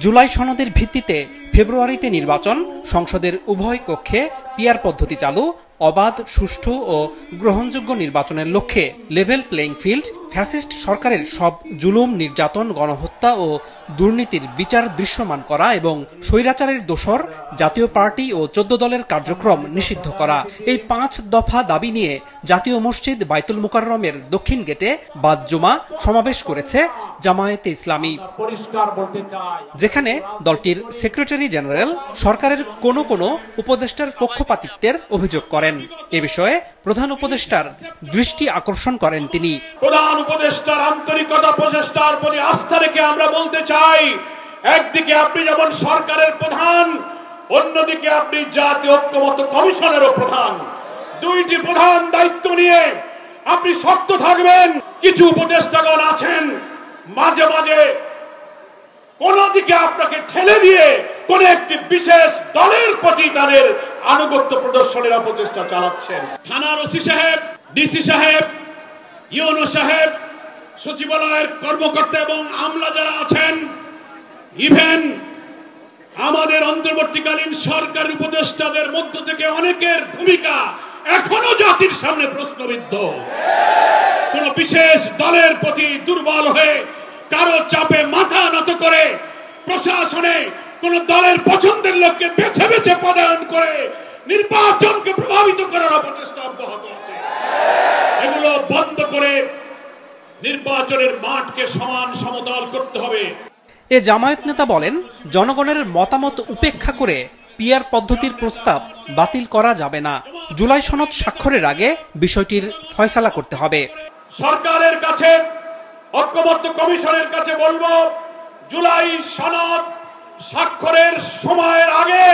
জুলাই সনদের ভিত্তিতে ফেব্রুয়ারিতে নির্বাচন, সংসদের উভয় কক্ষে পিআর পদ্ধতি চালু, অবাধ, সুষ্ঠু ও গ্রহণযোগ্য নির্বাচনের লক্ষ্যে লেভেল প্লেইং ফিল্ড, ফ্যাসিস্ট সরকারের সব জুলুম, নির্যাতন, গণহত্যা ও দুর্নীতির বিচার দৃশ্যমান করা এবং স্বৈরাচারের দোসর জাতীয় পার্টি ও 14 দলের কার্যক্রম নিষিদ্ধ করা। এই 5 দফা দাবি নিয়ে জাতীয় মসজিদ বাইতুল মুকাররমের দক্ষিণ গেটে বাদ জুমা সমাবেশ করেছে জামায়াতে ইসলামী। যেখানে দলটির সেক্রেটারি জেনারেল সরকারের কোনো উপদেষ্টার পক্ষপাতিত্বের অভিযোগ করেন। এ বিষয়ে প্রধান উপদেষ্টার দৃষ্টি আকর্ষণ করেন তিনি। প্রধান উপদেষ্টার আন্তরিকতা, প্রচেষ্টার প্রতি আস্থা রেখে আমরা বলতে চাই, একদিকে আপনি যেমন সরকারের প্রধান, অন্যদিকে আপনি জাতীয় ঐক্যমত্য কমিশনেরও প্রধান। দুইটি প্রধান দায়িত্ব নিয়ে আপনি শক্ত থাকবেন। কিছু উপদেষ্টাগণ আছেন মাঝে মাঝে কোন দিকে আপনাকে ঠেলে দিয়ে কোন একটি বিশেষ দলের প্রতি তাদের আনুগত্য প্রদর্শনের অপচেষ্টা চালাচ্ছেন। থানার ওসি সাহেব, ডিসি সাহেব, ইউনো সাহেব, সচিবালয়ের কর্মকর্তা এবং আমলা যারা আছেন, ইভেন আমাদের অন্তর্বর্তীকালীন সরকার উপদেষ্টাদের মধ্য থেকে অনেকের ভূমিকা এখনো জাতির সামনে প্রশ্নবিদ্ধ। কোন বিশেষ দলের প্রতি দুর্বল হয়ে কারো চাপে মাথা নত করে প্রশাসনে কোন দলের পছন্দের লোককে বেছে বেছে পদায়ন করে নির্বাচনকে প্রভাবিত করার অপচেষ্টা অব্যাহত আছে। এগুলো বন্ধ করে নির্বাচনের মাঠকে সমান সমতল করতে হবে। এ জামায়াত নেতা বলেন, জনগণের মতামত উপেক্ষা করে পিআর পদ্ধতির প্রস্তাব বাতিল করা যাবে না। জুলাই সনদ স্বাক্ষরের আগে বিষয়টির ফয়সালা করতে হবে। সরকারের কাছে, ঐক্যমত্য কমিশনের কাছে বলবো, জুলাই সনদ স্বাক্ষরের সময়ের আগে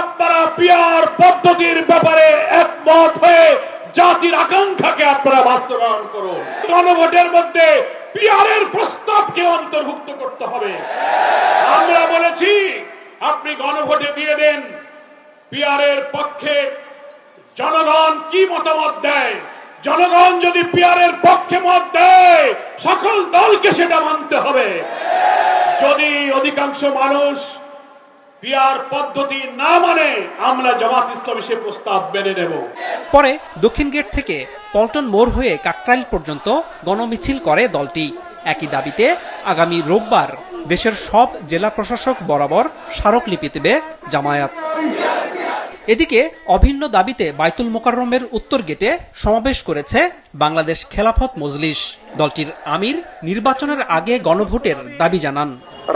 আপনারা পিআর পদ্ধতির ব্যাপারে একমত হয়ে জাতির আকাঙ্ক্ষাকে আপনারা বাস্তবায়ন করুন। গণভোটের মধ্যে পিআরের প্রস্তাবকে অন্তর্ভুক্ত করতে হবে। আমরা বলেছি আপনি গণভোটে দিয়ে দেন পিআরের পক্ষে জনগণ কি মতামত দেয়। জনগণ যদি পিআরের পক্ষে মত দেয়, সকল দলকে সেটা মানতে হবে। যদি অধিকাংশ মানুষ পিআর পদ্ধতি না মানে, আমরা জামাত ইসলামী সে প্রস্তাব মেনে নেব। পরে দক্ষিণ গেট থেকে পল্টন মোড় হয়ে কাকরাইল পর্যন্ত গণমিছিল করে দলটি। একই দাবিতে আগামী রোববার দেশের সব জেলা প্রশাসক বরাবর স্মারকলিপি দেবে জামায়াত। এদিকে অভিন্ন দাবিতে বাইতুল মুকাররমের উত্তর গেটে সমাবেশ করেছে বাংলাদেশ খেলাফত মজলিস। দলটির আমির নির্বাচনের আগে গণভোটের দাবি জানান।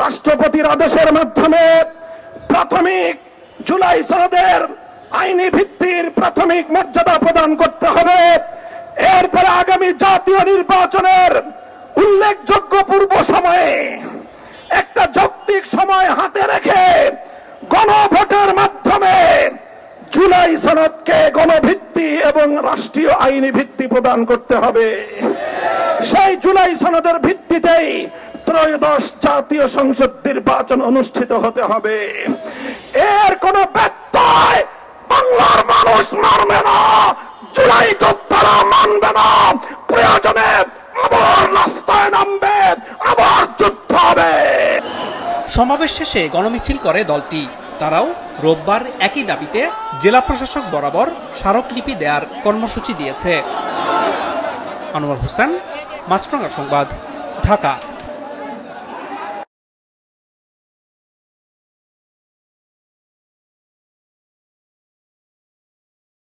রাষ্ট্রপতির আদেশের মাধ্যমে প্রাথমিক জুলাই সনদের আইনি ভিত্তির প্রাথমিক মর্যাদা প্রদান করতে হবে। এরপরে আগামী জাতীয় নির্বাচনের উল্লেখযোগ্য পূর্ব সময়ে একটা যৌক্তিক সময় হাতে রেখে গণভোটের মাধ্যমে জুলাই সনদকে গণভিত্তি এবং রাষ্ট্রীয় আইনি ভিত্তি প্রদান করতে হবে। সেই জুলাই সনদের ভিত্তিতেই ত্রয়োদশ জাতীয় সংসদ নির্বাচন অনুষ্ঠিত হতে হবে। এর কোন ব্যত্যয় বাংলার মানুষ মানবে না, জুলাই যোদ্ধারা মানবে না। প্রয়োজনে আবার রাস্তায় নামবে, আবার যুদ্ধ হবে। সমাবেশ শেষে গণমিছিল করে দলটি। তারাও রোববার একই দাবিতে জেলা প্রশাসক বরাবর স্মারকলিপি দেওয়ার কর্মসূচি দিয়েছে। আনোয়ার হোসেন, মাছরাঙা সংবাদ, ঢাকা।